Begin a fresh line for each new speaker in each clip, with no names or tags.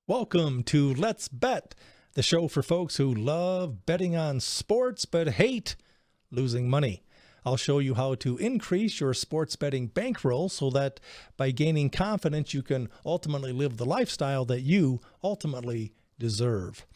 Welcome to Let's Bet, the show for folks who love betting on sports but hate losing money. I'll show you how to increase your sports betting bankroll so that by gaining confidence, you can ultimately live the lifestyle that you ultimately deserve.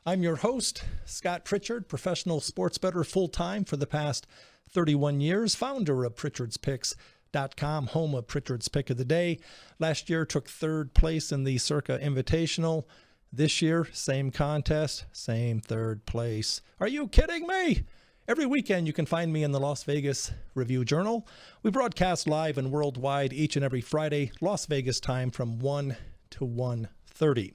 I'm your host, Scott Pritchard, professional sports bettor full-time for the past 31 years, founder of Pritchard'sPicks.com, home of Pritchard's Pick of the Day. Last year took third place in the Circa Invitational. This year, same contest, same third place. Are you kidding me? Every weekend you can find me in the Las Vegas Review-Journal. We broadcast live and worldwide each and every Friday, Las Vegas time from 1 to 1:30.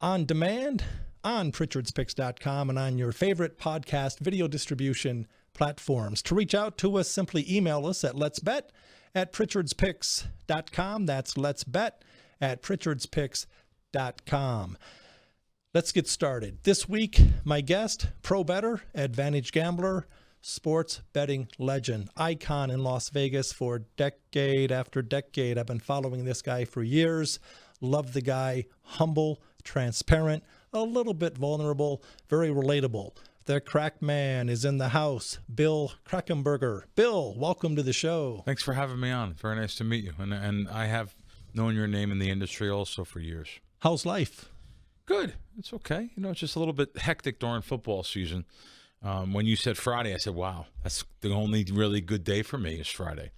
On demand, on Pritchard'sPicks.com and on your favorite podcast video distribution platforms. To reach out to us, simply email us at letsbet@Pritchard'sPicks.com. That's letsbet@Pritchard'sPicks.com. Let's get started. This week, my guest, pro bettor, advantage gambler, sports betting legend, icon in Las Vegas for decade after decade. I've been following this guy for years. Love the guy, humble, transparent, a little bit vulnerable, very relatable. The Krack Man is in the house, Bill Krackenberger. Bill, welcome to the show.
Thanks for having me on. Very nice to meet you. And I have known your name in the industry also for years.
How's life?
Good. It's okay. You know, it's just a little bit hectic during football season. When you said Friday, I said, wow, that's the only really good day for me is Friday.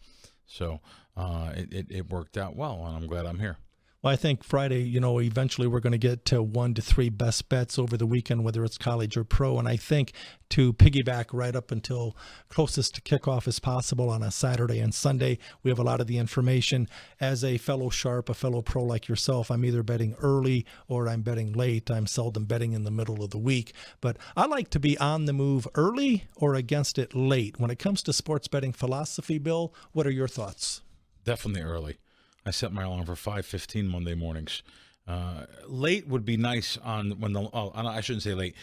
So it worked out well, and I'm glad I'm here.
Well, I think Friday, eventually we're going to get to 1 to 3 best bets over the weekend, whether it's college or pro. And I think to piggyback right up until closest to kickoff as possible on a Saturday and Sunday, we have a lot of the information. As a fellow sharp, a fellow pro like yourself, I'm either betting early or I'm betting late. I'm seldom betting in the middle of the week. But I like to be on the move early or against it late. When it comes to sports betting philosophy, Bill, what are your thoughts?
Definitely early. I set my alarm for 5:15 Monday mornings. Late would be nice I shouldn't say late.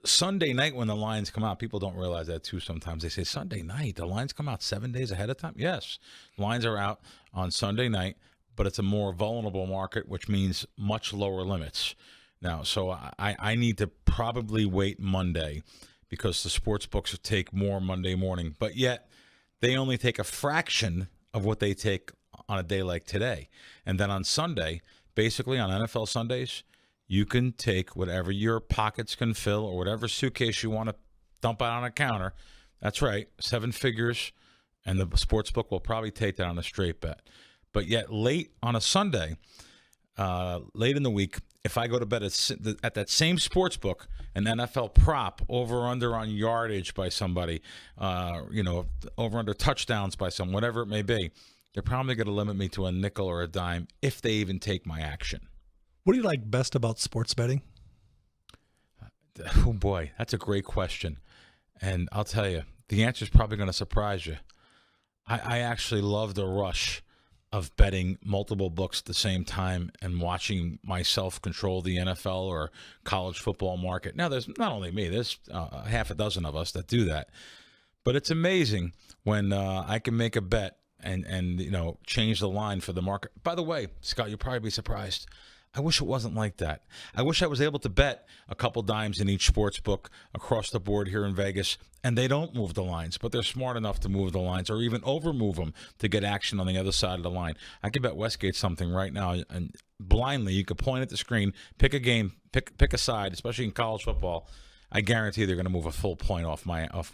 Sunday night when the lines come out, people don't realize that too sometimes. They say, Sunday night, the lines come out 7 days ahead of time? Yes, lines are out on Sunday night, but it's a more vulnerable market, which means much lower limits. Now, so I need to probably wait Monday because the sports books take more Monday morning, but yet they only take a fraction of what they take on a day like today. And then on Sunday, basically on NFL Sundays, you can take whatever your pockets can fill or whatever suitcase you want to dump out on a counter. That's right, 7 figures, and the sports book will probably take that on a straight bet. But yet late on a Sunday, late in the week, if I go to bed at that same sports book, an NFL prop over under on yardage by somebody, over under touchdowns by someone, whatever it may be, they're probably going to limit me to a nickel or a dime if they even take my action.
What do you like best about sports betting?
Oh, boy, that's a great question. And I'll tell you, the answer is probably going to surprise you. I actually love the rush of betting multiple books at the same time and watching myself control the NFL or college football market. Now, there's not only me, there's half a dozen of us that do that. But it's amazing when I can make a bet and change the line for the market. By the way, Scott, you'll probably be surprised. I wish it wasn't like that. I wish I was able to bet a couple dimes in each sports book across the board here in Vegas, and they don't move the lines, but they're smart enough to move the lines or even over-move them to get action on the other side of the line. I could bet Westgate something right now, and blindly, you could point at the screen, pick a game, pick a side, especially in college football. I guarantee they're going to move a full point off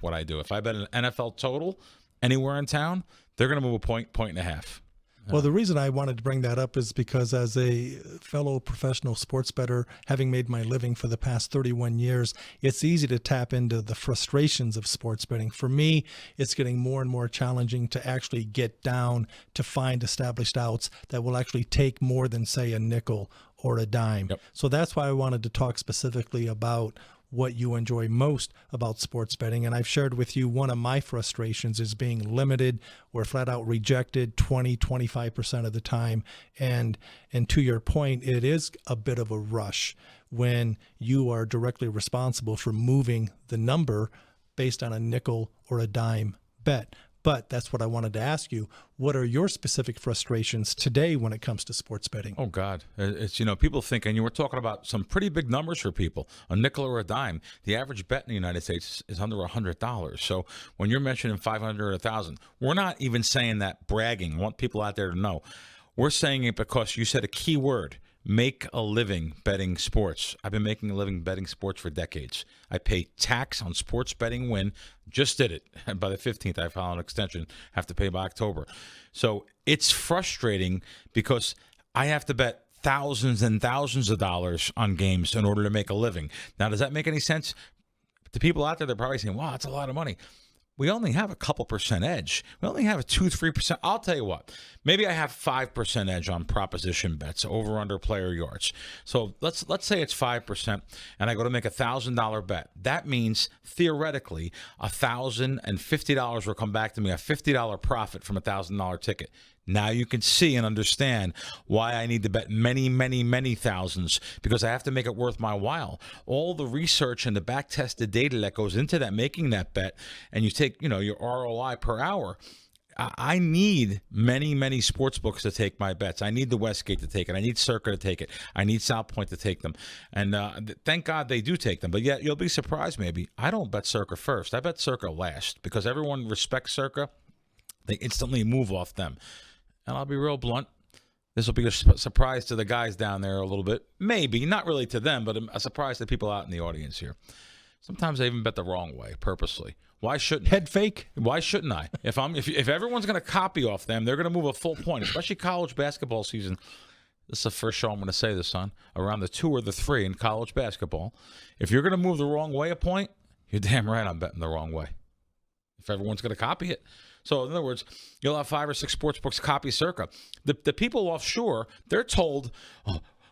what I do. If I bet an NFL total anywhere in town, they're going to move a point and a half.
Well, the reason I wanted to bring that up is because as a fellow professional sports bettor, having made my living for the past 31 years, it's easy to tap into the frustrations of sports betting. For me, it's getting more and more challenging to actually get down to find established outs that will actually take more than, say, a nickel or a dime.
Yep.
So that's why I wanted to talk specifically about what you enjoy most about sports betting. And I've shared with you one of my frustrations is being limited or flat out rejected 20-25% of the time. And to your point, it is a bit of a rush when you are directly responsible for moving the number based on a nickel or a dime bet. But that's what I wanted to ask you. What are your specific frustrations today when it comes to sports betting?
Oh, God. It's, people think, and you were talking about some pretty big numbers for people, a nickel or a dime. The average bet in the United States is under $100. So when you're mentioning 500 or 1,000, we're not even saying that bragging. I want people out there to know. We're saying it because you said a key word. Make a living betting sports. I've been making a living betting sports for decades. I pay tax on sports betting win. Just did it. And by the 15th, I file an extension. Have to pay by October. So it's frustrating because I have to bet thousands and thousands of dollars on games in order to make a living. Now, does that make any sense? To people out there, they're probably saying, wow, that's a lot of money. We only have a couple percent edge. We only have a 2-3%. I'll tell you what. Maybe I have 5% edge on proposition bets, over under player yards. So let's say it's 5%, and I go to make a $1,000 bet. That means theoretically $1,050 will come back to me, a $50 profit from a $1,000 ticket. Now you can see and understand why I need to bet many, many, many thousands, because I have to make it worth my while. All the research and the back-tested data that goes into that, making that bet, and you take, your ROI per hour. I need many, many sports books to take my bets. I need the Westgate to take it. I need Circa to take it. I need South Point to take them. And thank God they do take them. But yet you'll be surprised maybe. I don't bet Circa first. I bet Circa last, because everyone respects Circa. They instantly move off them. And I'll be real blunt. This will be a surprise to the guys down there a little bit. Maybe, not really to them, but a surprise to people out in the audience here. Sometimes I even bet the wrong way, purposely. Why shouldn't
Head fake?
Why shouldn't I? If everyone's going to copy off them, they're going to move a full point, especially college basketball season. This is the first show I'm going to say this on, around the 2 or the 3 in college basketball. If you're going to move the wrong way a point, you're damn right I'm betting the wrong way. If everyone's going to copy it. So, in other words, you'll have 5 or 6 sports books copy Circa. The people offshore, they're told,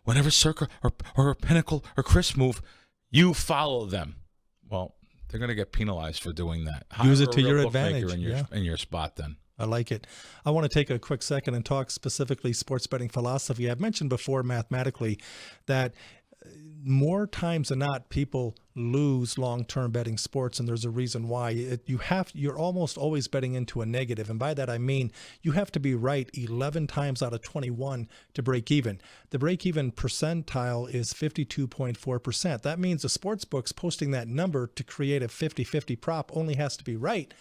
whenever Circa or Pinnacle or Chris move, you follow them. Well, they're going to get penalized for doing that.
Use it to your advantage.
In your spot then.
I like it. I want to take a quick second and talk specifically sports betting philosophy. I've mentioned before mathematically that more times than not, people lose long-term betting sports, and there's a reason why. You're almost always betting into a negative, and by that I mean you have to be right 11 times out of 21 to break even. The break-even percentile is 52.4%. That means the sports book's posting that number to create a 50-50 prop only has to be right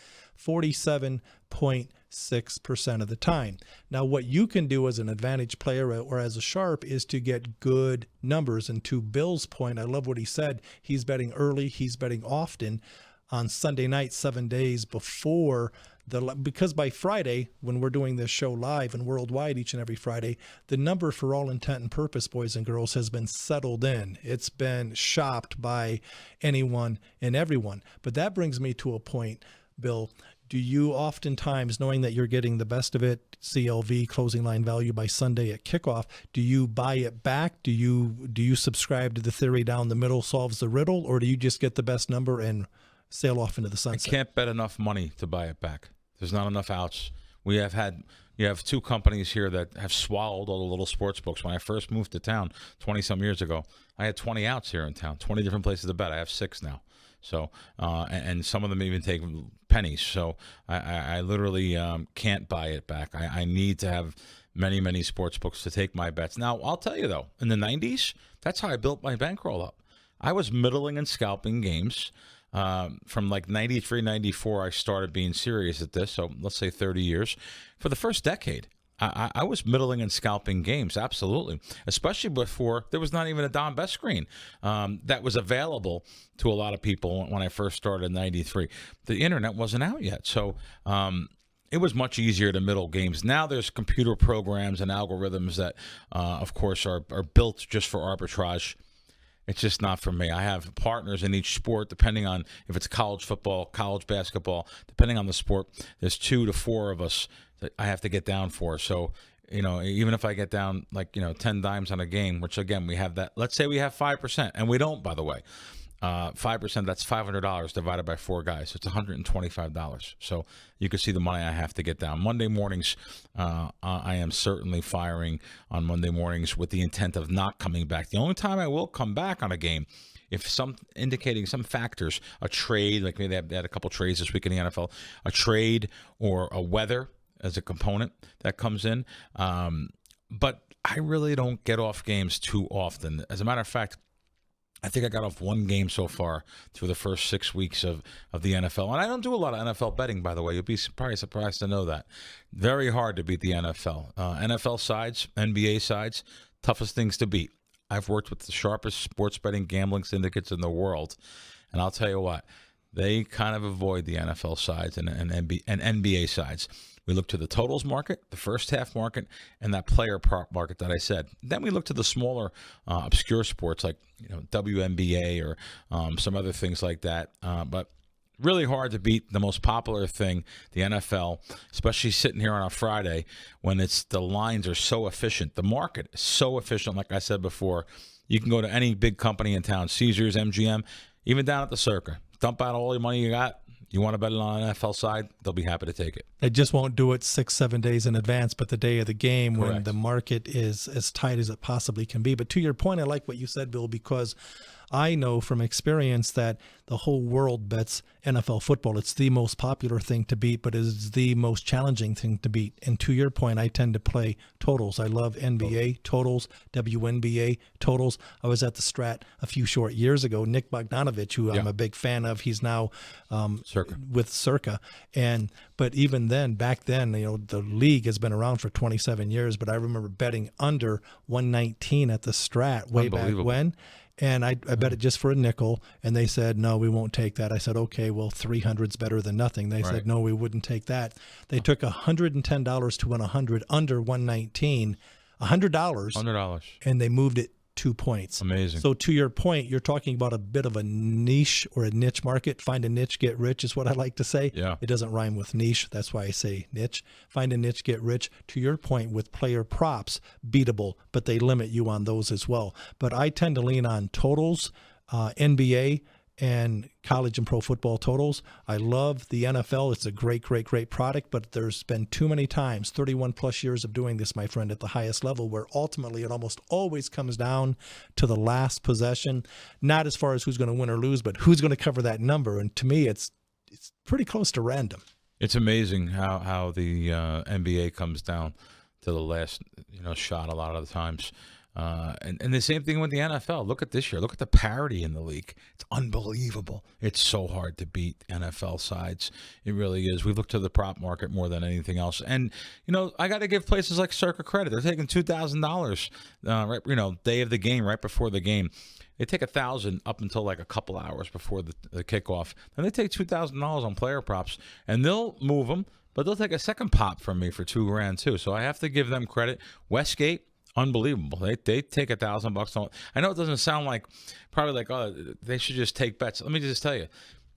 47.6% of the time. Now, what you can do as an advantage player or as a sharp is to get good numbers. And to Bill's point, I love what he said. He's betting early. He's betting often on Sunday night, 7 days before because by Friday, when we're doing this show live and worldwide each and every Friday, the number for all intent and purpose, boys and girls, has been settled in. It's been shopped by anyone and everyone. But that brings me to a point, Bill. Do you oftentimes, knowing that you're getting the best of it, CLV, closing line value by Sunday at kickoff, do you buy it back? Do you subscribe to the theory down the middle solves the riddle, or do you just get the best number and sail off into the sunset?
I can't bet enough money to buy it back. There's not enough outs. You have 2 companies here that have swallowed all the little sports books. When I first moved to town 20-some years ago, I had 20 outs here in town, 20 different places to bet. I have 6 now. So, and some of them even take pennies. So I literally can't buy it back. I need to have many, many sports books to take my bets. Now, I'll tell you though, in the 90s, that's how I built my bankroll up. I was middling and scalping games. From like 93, 94, I started being serious at this. So let's say 30 years. For the first decade, I was middling and scalping games, absolutely. Especially before there was not even a Don Best screen that was available to a lot of people when I first started in 93. The internet wasn't out yet. So it was much easier to middle games. Now there's computer programs and algorithms that, of course, are built just for arbitrage. It's just not for me. I have partners in each sport, depending on if it's college football, college basketball, depending on the sport. There's 2 to 4 of us that I have to get down for. So, even if I get down 10 dimes on a game, which again, we have that, let's say we have 5%, and we don't, by the way. 5%, that's $500 divided by 4 guys. It's $125. So you can see the money I have to get down. Monday mornings, I am certainly firing on Monday mornings with the intent of not coming back. The only time I will come back on a game, if indicating some factors, a trade, like maybe they had a couple trades this week in the NFL, a trade or a weather as a component that comes in. But I really don't get off games too often. As a matter of fact, I think I got off one game so far through the first 6 weeks of the NFL. And I don't do a lot of NFL betting, by the way. You'll be probably surprised to know that. Very hard to beat the NFL. NFL sides, NBA sides, toughest things to beat. I've worked with the sharpest sports betting gambling syndicates in the world. And I'll tell you what, they kind of avoid the NFL sides and NBA sides. We look to the totals market, the first half market, and that player prop market that I said. Then we look to the smaller, obscure sports like WNBA or some other things like that. But really hard to beat the most popular thing, the NFL, especially sitting here on a Friday when the lines are so efficient. The market is so efficient, like I said before. You can go to any big company in town, Caesars, MGM, even down at the Circa. Dump out all your money you got. You want to bet it on an NFL side, they'll be happy to take it.
They just won't do it 6-7 days in advance, but the day of the game
Correct.
when the market is as tight as it possibly can be. But to your point, I like what you said, Bill, because I know from experience that the whole world bets NFL football. It's the most popular thing to beat, but it is the most challenging thing to beat. And to your point, I tend to play totals. I love NBA totals, WNBA totals. I was at the Strat a few short years ago. Nick Bogdanovich, who I'm a big fan of, he's now with Circa. But even then, back then, the league has been around for 27 years, but I remember betting under 119 at the Strat way back when. And I bet it just for a nickel, and they said, no, we won't take that. I said, okay, well, 300's better than nothing. They said, no, we wouldn't take that. They took $110 to win 100 under 119, $100, and they moved it 2 points.
Amazing.
So to your point, you're talking about a bit of a niche or a niche market. Find a niche, get rich is what I like to say.
Yeah.
It doesn't rhyme with niche. That's why I say niche. Find a niche, get rich. To your point, with player props, beatable, but they limit you on those as well. But I tend to lean on totals, NBA, and college and pro football totals. I love the NFL. It's a great, great, great product, but there's been too many times, 31 plus years of doing this, my friend, at the highest level, where ultimately it almost always comes down to the last possession, not as far as who's going to win or lose, but who's going to cover that number. And to me, it's pretty close to random.
It's amazing how the NBA comes down to the last shot a lot of the times. And the same thing with the NFL. Look at this year. Look at the parity in the league. It's unbelievable. It's so hard to beat NFL sides. It really is. We look to the prop market more than anything else. And, I got to give places like Circa credit. They're taking $2,000, right, day of the game, right before the game. They take $1,000 up until like a couple hours before the kickoff. Then they take $2,000 on player props, and they'll move them, but they'll take a second pop from me for $2,000 too. So I have to give them credit. Westgate, unbelievable. They take $1,000. I know it doesn't sound like they should just take bets. Let me just tell you,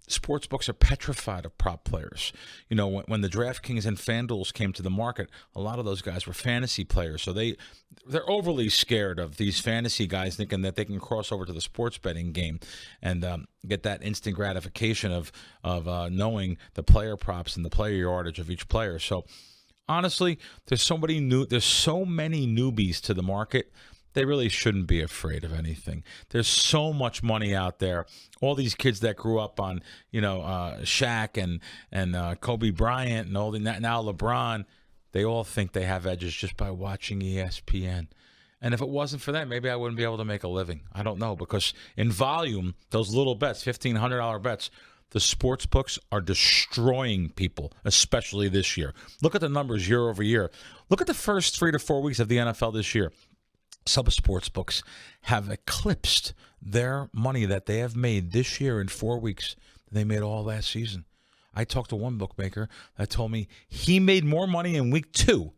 sports books are petrified of prop players. When the DraftKings and FanDuels came to the market, a lot of those guys were fantasy players. So they're overly scared of these fantasy guys, thinking that they can cross over to the sports betting game and get that instant gratification of knowing the player props and the player yardage of each player. So honestly, there's so many newbies to the market. They really shouldn't be afraid of anything. There's so much money out there. All these kids that grew up on, Shaq and Kobe Bryant and all now LeBron, they all think they have edges just by watching ESPN. And if it wasn't for that, maybe I wouldn't be able to make a living. I don't know, because in volume, those little bets, $1,500 bets, the sports books are destroying people, especially this year. Look at the numbers year over year. Look at the first 3 to 4 weeks of the NFL this year. Some sports books have eclipsed their money that they have made this year in 4 weeks than they made all last season. I talked to one bookmaker that told me he made more money in week 2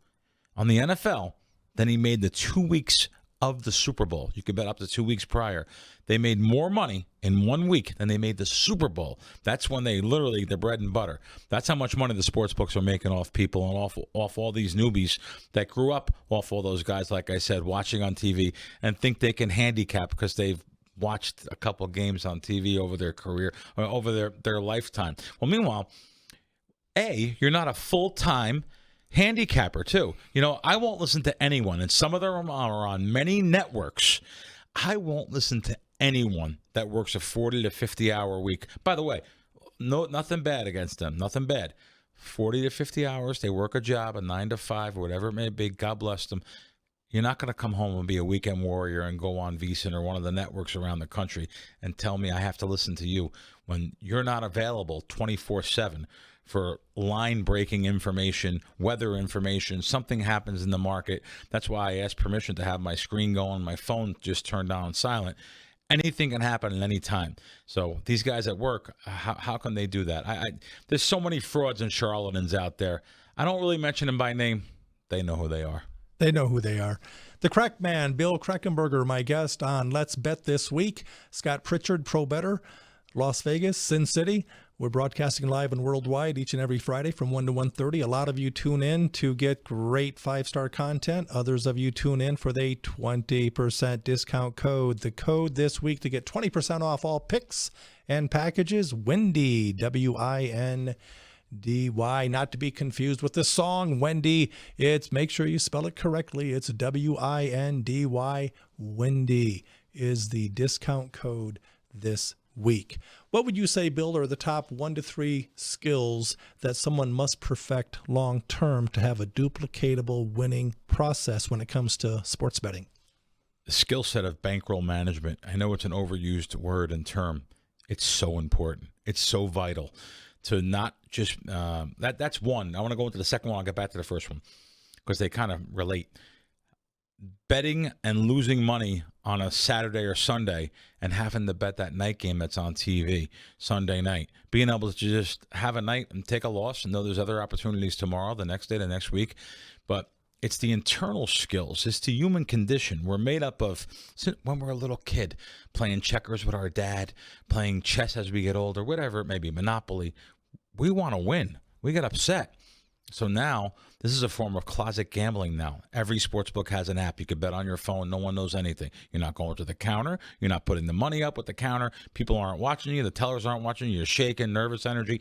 on the NFL than he made the 2 weeks of the Super Bowl. You could bet up to 2 weeks prior. They made more money in 1 week than they made the Super Bowl. That's when they literally, the bread and butter. That's how much money the sports books are making off people and off all these newbies that grew up off all those guys, like I said, watching on TV and think they can handicap because they've watched a couple games on TV over their career or over their lifetime. Well, meanwhile, you're not a full-time handicapper too. I won't listen to anyone, and some of them are on many networks. I won't listen to anyone that works a 40 to 50 hour week. By the way, nothing bad against them, nothing bad. 40 to 50 hours, they work a job, a 9 to 5, whatever it may be. God bless them. You're not going to come home and be a weekend warrior and go on VSiN or one of the networks around the country and tell me I have to listen to you when you're not available 24/7 for line-breaking information, weather information. Something happens in the market. That's why I asked permission to have my screen go on, my phone just turned on silent. Anything can happen at any time. So these guys at work, how can they do that? There's so many frauds and charlatans out there. I don't really mention them by name. They know who they are.
They know who they are. The Krack Man, Bill Krackenberger, my guest on Let's Bet this week. Scott Pritchard, Pro Bettor, Las Vegas, Sin City. We're broadcasting live and worldwide each and every Friday from 1 to 1:30. A lot of you tune in to get great 5-star content. Others of you tune in for the 20% discount code. The code this week to get 20% off all picks and packages, Wendy, WINDY, not to be confused with the song Wendy. Make sure you spell it correctly. It's WINDY. Wendy is the discount code this week. What would you say, Bill, are the top 1 to 3 skills that someone must perfect long term to have a duplicatable winning process when it comes to sports betting?
The skill set of bankroll management. I know it's an overused word and term. It's so important. It's so vital to not just that's one. I want to go into the second one. I'll get back to the first one because they kind of relate. Betting and losing money on a Saturday or Sunday and having to bet that night game that's on TV Sunday night. Being able to just have a night and take a loss and know there's other opportunities tomorrow, the next day, the next week. But it's the internal skills. It's the human condition. We're made up of, when we're a little kid, playing checkers with our dad, playing chess as we get older, whatever it may be, Monopoly. We want to win. We get upset. So now, this is a form of closet gambling now. Every sportsbook has an app. You can bet on your phone. No one knows anything. You're not going to the counter. You're not putting the money up with the counter. People aren't watching you. The tellers aren't watching you. You're shaking, nervous energy.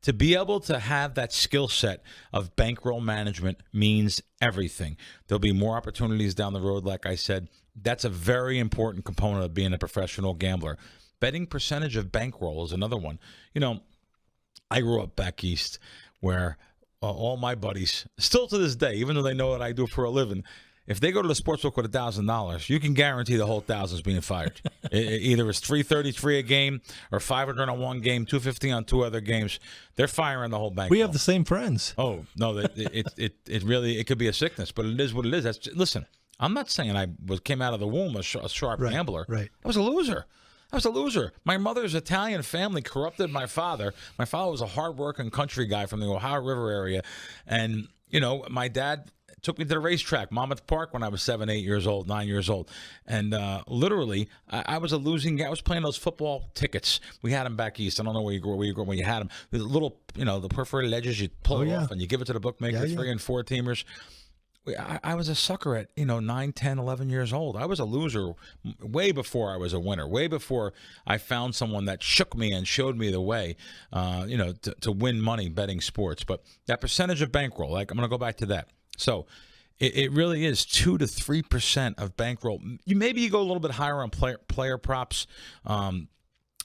To be able to have that skill set of bankroll management means everything. There'll be more opportunities down the road, like I said. That's a very important component of being a professional gambler. Betting percentage of bankroll is another one. I grew up back east where all my buddies, still to this day, even though they know what I do for a living, if they go to the sportsbook with $1,000, you can guarantee the whole $1,000 is being fired. Either it's $333 a game or $500 on one game, $250 on 2 other games. They're firing the whole bank.
We have the same friends.
Oh no, it really could be a sickness, but it is what it is. Listen, I'm not saying I came out of the womb a sharp gambler.
Right.
I was a loser. My mother's Italian family corrupted my father. My father was a hardworking country guy from the Ohio River area. And, my dad took me to the racetrack, Monmouth Park, when I was 7, 8 years old, 9 years old. And literally, I was a losing guy. I was playing those football tickets. We had them back east. I don't know where you grew up when you had them. The little, the perforated edges, you pull it off and you give it to the bookmaker, 3 and 4 teamers. I was a sucker at 9, 10, 11 years old. I was a loser way before I was a winner, way before I found someone that shook me and showed me the way to win money betting sports. But that percentage of bankroll, I'm going to go back to that. So it really is 2 to 3% of bankroll. Maybe you go a little bit higher on player props,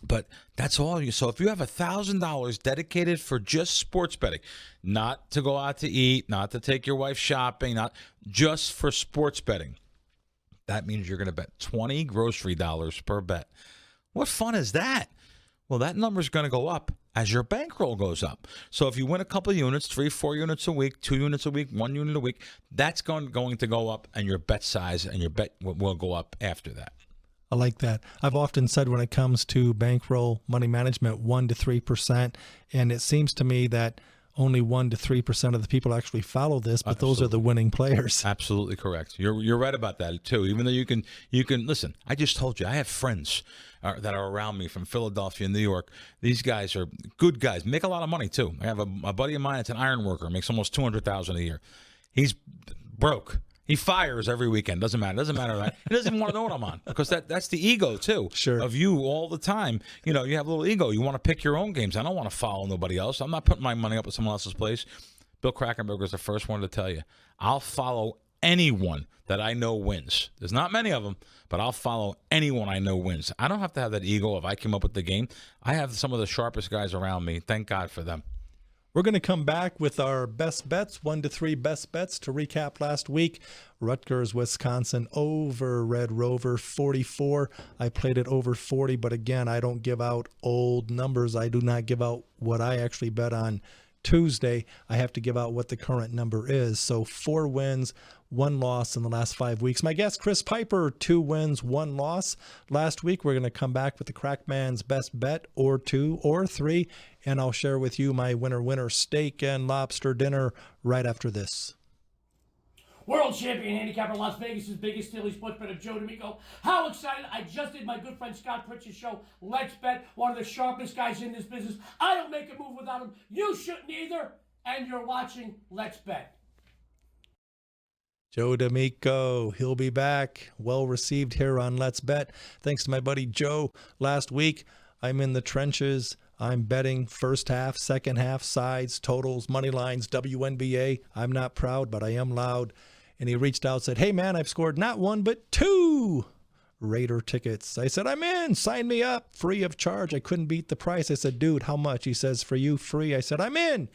but that's all you. So if you have $1,000 dedicated for just sports betting, not to go out to eat, not to take your wife shopping, not just for sports betting, that means you're going to bet 20 grocery dollars per bet. What fun is that? Well, that number is going to go up as your bankroll goes up. So if you win a couple of units, 3, 4 units a week, 2 units a week, 1 unit a week, that's going to go up, and your bet size and your bet will go up after that.
I like that. I've often said when it comes to bankroll money management, 1 to 3%, and it seems to me that only 1 to 3% of the people actually follow this, but those are the winning players.
Absolutely correct. You're right about that too. Even though you can listen. I just told you I have friends that are around me from Philadelphia, New York. These guys are good guys. Make a lot of money too. I have a buddy of mine that's an iron worker, makes almost $200,000 a year. He's broke. He fires every weekend. Doesn't matter. He doesn't even want to know what I'm on because that's the ego too.
Sure.
Of you all the time. You know, you have a little ego. You want to pick your own games. I don't want to follow nobody else. I'm not putting my money up at someone else's place. Bill Krackenberger is the first one to tell you. I'll follow anyone that I know wins. There's not many of them, but I'll follow anyone I know wins. I don't have to have that ego if I came up with the game. I have some of the sharpest guys around me. Thank God for them.
We're going to come back with our best bets, 1 to 3 best bets. To recap last week, Rutgers, Wisconsin over Red Rover 44. I played it over 40, but again, I don't give out old numbers. I do not give out what I actually bet on Tuesday. I have to give out what the current number is. So 4 wins, 1 loss in the last 5 weeks. My guest, Chris Piper, 2 wins, 1 loss. Last week, we're going to come back with the Crackman's best bet, or 2 or 3, and I'll share with you my winner steak and lobster dinner right after this.
World champion handicapper, Las Vegas' biggest daily sports bettor, Joe D'Amico. How excited. I just did my good friend Scott Pritchard's show, Let's Bet, one of the sharpest guys in this business. I don't make a move without him. You shouldn't either. And you're watching Let's Bet.
Joe D'Amico, he'll be back. Well received here on Let's Bet. Thanks to my buddy Joe. Last week, I'm in the trenches. I'm betting first half, second half, sides, totals, money lines, WNBA. I'm not proud, but I am loud. And he reached out and said, hey, man, I've scored not 1, but 2 Raider tickets. I said, I'm in. Sign me up. Free of charge. I couldn't beat the price. I said, dude, how much? He says, for you, free. I said, I'm in.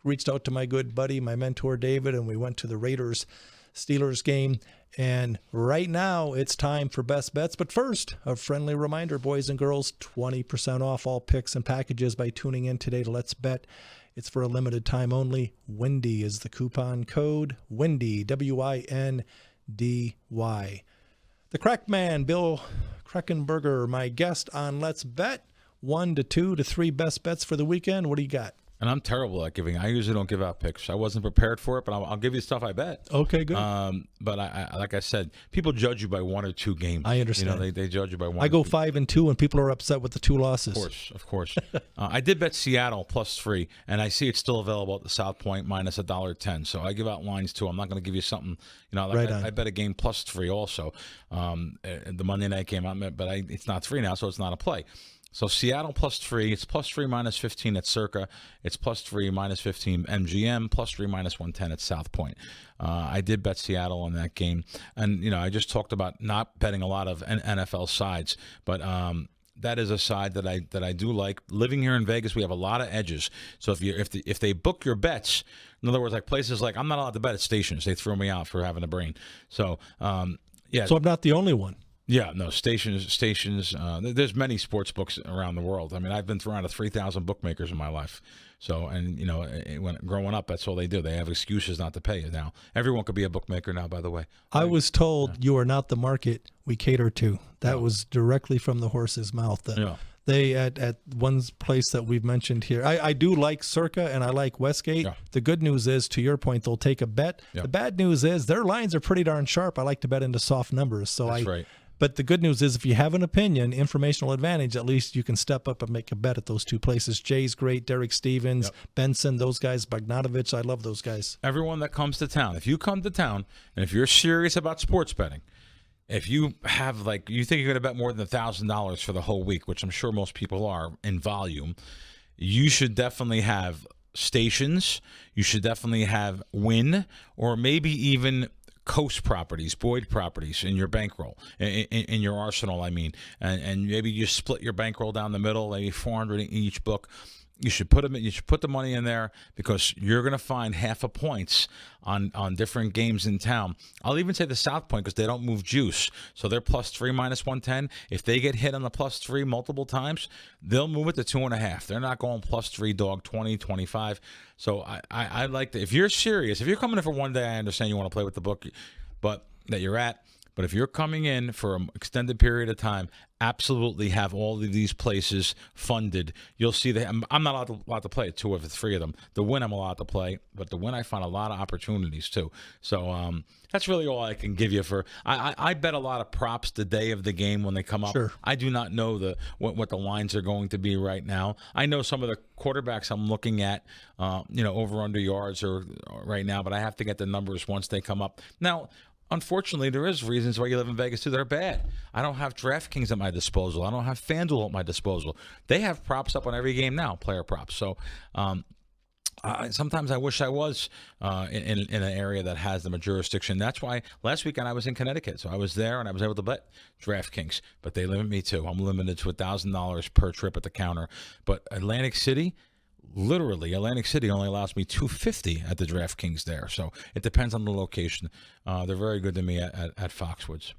Reached out to my good buddy, my mentor, David, and we went to the Raiders-Steelers game. And right now, it's time for best bets. But first, a friendly reminder, boys and girls, 20% off all picks and packages by tuning in today to Let's Bet. It's for a limited time only. Windy is the coupon code. Windy, W-I-N-D-Y. The Crack Man, Bill Krackenberger, my guest on Let's Bet. 1 to 2 to 3 best bets for the weekend. What do you got?
And I'm terrible at giving. I usually don't give out picks. I wasn't prepared for it, but I'll give you stuff I bet.
Okay, good.
But I like I said, people judge you by 1 or 2 games.
I understand.
You know, they judge you by 1.
I go 5 and 2, and people are upset with the 2 losses.
Of course. I did bet Seattle +3, and I see it's still available at the South Point minus $1.10. So I give out lines too. I'm not going to give you something. You know, like I bet a game +3 also. The Monday night game, but it's not 3 now, so it's not a play. So Seattle +3, it's +3 -15 at Circa, it's +3 -15 MGM, +3 -110 at South Point. I did bet Seattle on that game, and you know I just talked about not betting a lot of NFL sides, but that is a side that I do like. Living here in Vegas, we have a lot of edges. So if they book your bets, in other words, like places like I'm not allowed to bet at stations, they throw me out for having a brain. So yeah.
So I'm not the only one.
Yeah, no, stations. There's many sports books around the world. I mean, I've been through around 3,000 bookmakers in my life. So, and you know, when growing up, that's all they do. They have excuses not to pay you. Now, everyone could be a bookmaker now, by the way.
I was told you are not the market we cater to. That was directly from the horse's mouth. They at one place that we've mentioned here. I do like Circa and I like Westgate. Yeah. The good news is, to your point, they'll take a bet. Yeah. The bad news is their lines are pretty darn sharp. I like to bet into soft numbers. So
that's right.
But the good news is if you have an opinion, informational advantage, at least you can step up and make a bet at those 2 places. Jay's great, Derek Stevens, Benson, those guys, Bogdanovich. I love those guys.
Everyone that comes to town, if you come to town and if you're serious about sports betting, if you have you think you're going to bet more than $1,000 for the whole week, which I'm sure most people are in volume, you should definitely have stations. You should definitely have Win, or maybe even Coast properties, Boyd properties in your bankroll, in your arsenal, I mean. And maybe you split your bankroll down the middle, maybe 400 in each book. You should put the money in there because you're going to find half a points on different games in town. I'll even say the South Point because they don't move juice. So they're +3 -110. If they get hit on the +3 multiple times, they'll move it to 2.5. They're not going +3 dog 20, 25. So I like that. If you're serious, if you're coming in for one day, I understand you want to play with the book, but that you're at, But if you're coming in for an extended period of time, absolutely have all of these places funded. You'll see that I'm not allowed to play 2 of the 3 of them. The win I'm allowed to play, but the win I find a lot of opportunities too. So that's really all I can give you for. I bet a lot of props the day of the game when they come up.
Sure.
I do not know what the lines are going to be right now. I know some of the quarterbacks I'm looking at, over under yards or right now, but I have to get the numbers once they come up. Now, unfortunately, there is reasons why you live in Vegas too that are bad. I don't have DraftKings at my disposal. I don't have FanDuel at my disposal. They have props up on every game now, player props. So sometimes I wish I was in an area that has them a jurisdiction. That's why last weekend I was in Connecticut. So I was there and I was able to bet DraftKings. But they limit me too. I'm limited to $1,000 per trip at the counter. But Atlantic City only allows me $250 at the DraftKings there. So it depends on the location. They're very good to me at Foxwoods.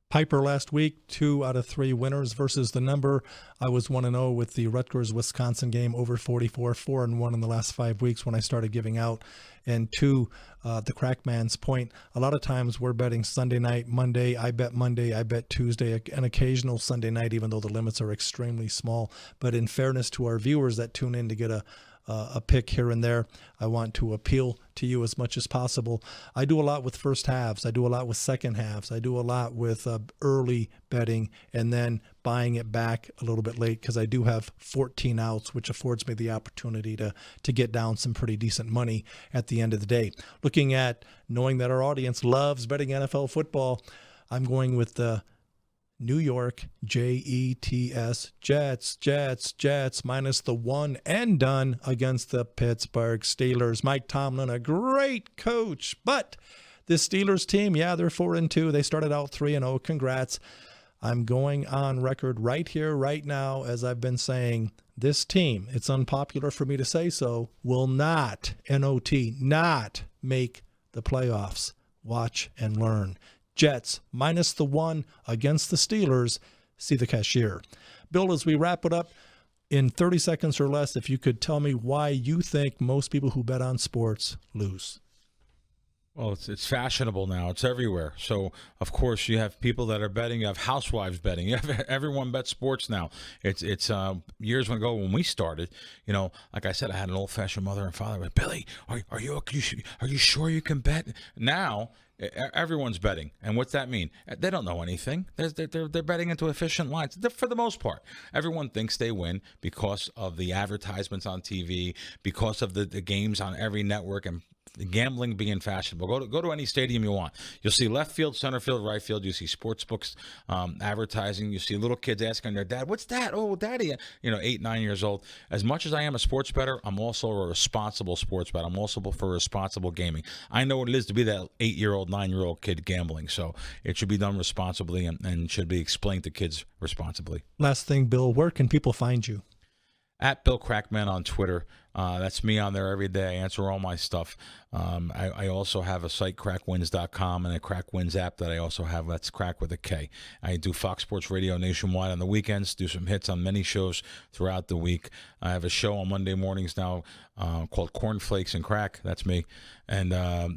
Piper last week, 2 out of 3 winners versus the number. I was 1-0 with the Rutgers-Wisconsin game over 44, 4-1 in the last 5 weeks when I started giving out. And 2, the Crackman's point, a lot of times we're betting Sunday night, Monday, I bet Tuesday, an occasional Sunday night, even though the limits are extremely small. But in fairness to our viewers that tune in to get a pick here and there, I want to appeal to you as much as possible. I do a lot with first halves. I do a lot with second halves. I do a lot with early betting and then buying it back a little bit late because I do have 14 outs, which affords me the opportunity to get down some pretty decent money at the end of the day. Looking at knowing that our audience loves betting NFL football, I'm going with the New York Jets, Jets minus the 1 and done against the Pittsburgh Steelers. Mike Tomlin, a great coach, but this Steelers team, they're 4-2. They started out 3-0. Congrats. I'm going on record right here, right now, as I've been saying, this team, it's unpopular for me to say so, will not, not make the playoffs. Watch and learn. Jets minus the 1 against the Steelers. See the cashier. Bill, as we wrap it up, in 30 seconds or less, if you could tell me why you think most people who bet on sports lose.
Well, it's fashionable now. It's everywhere. So, of course, you have people that are betting. You have housewives betting. You have everyone bets sports now. It's years ago when we started. Like I said, I had an old-fashioned mother and father. But Billy, are you sure you can bet? Now everyone's betting, and what's that mean? They don't know anything. They're betting into efficient lines for the most part. Everyone thinks they win because of the advertisements on TV, because of the games on every network, and gambling being fashionable. Go to any stadium you want. You'll see left field, center field, right field. You see sports books advertising. You see little kids asking their dad, "What's that?" "Oh, Daddy." 8, 9 years old. As much as I am a sports bettor, I'm also a responsible sports bettor. I'm also for responsible gaming. I know what it is to be that 8-year-old, 9-year-old kid gambling. So it should be done responsibly and should be explained to kids responsibly.
Last thing, Bill, where can people find you?
At Bill Krack Man on Twitter. That's me on there every day. I answer all my stuff. I also have a site, crackwins.com, and a Crackwins app that I also have. That's Crack with a K. I do Fox Sports Radio nationwide on the weekends, do some hits on many shows throughout the week. I have a show on Monday mornings now called Cornflakes and Crack. That's me. And, I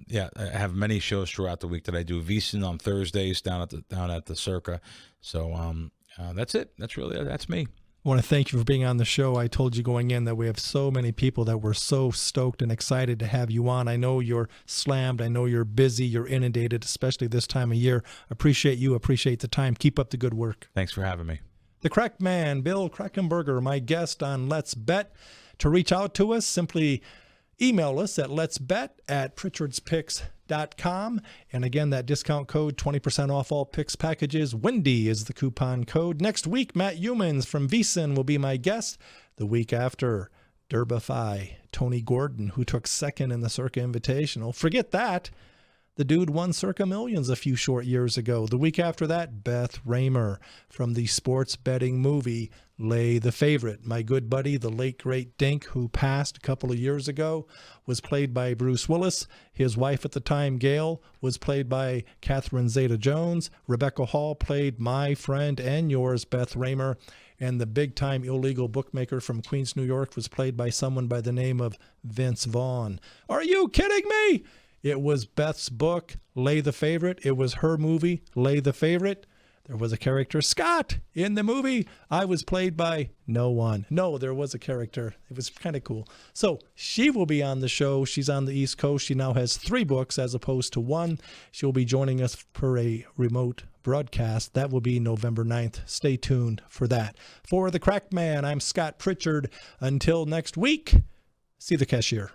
have many shows throughout the week that I do. VSiN on Thursdays down at the Circa. So that's it. That's me.
I want to thank you for being on the show. I told you going in that we have so many people that were so stoked and excited to have you on. I know you're slammed. I know you're busy. You're inundated, especially this time of year. Appreciate you. Appreciate the time. Keep up the good work.
Thanks for having me.
The Crack Man, Bill Krackenberger, my guest on Let's Bet. To reach out to us, simply email us at letsbet@pritchardspicks.com. And again, that discount code, 20% off all picks packages. Wendy is the coupon code. Next week, Matt Humans from VSiN will be my guest. The week after, Derbify, Tony Gordon, who took second in the Circa Invitational. Forget that. The dude won Circa Millions a few short years ago. The week after that, Beth Raymer from the sports betting movie Lay the Favorite. My good buddy, the late great Dink, who passed a couple of years ago, was played by Bruce Willis. His wife at the time, Gail, was played by Catherine Zeta-Jones. Rebecca Hall played my friend and yours, Beth Raymer. And the big-time illegal bookmaker from Queens, New York, was played by someone by the name of Vince Vaughn. Are you kidding me? It was Beth's book, Lay the Favorite. It was her movie, Lay the Favorite. There was a character, Scott, in the movie. I was played by no one. No, there was a character. It was kind of cool. So she will be on the show. She's on the East Coast. She now has 3 books as opposed to 1. She'll be joining us for a remote broadcast. That will be November 9th. Stay tuned for that. For the Krack Man, I'm Scott Pritchard. Until next week, see the cashier.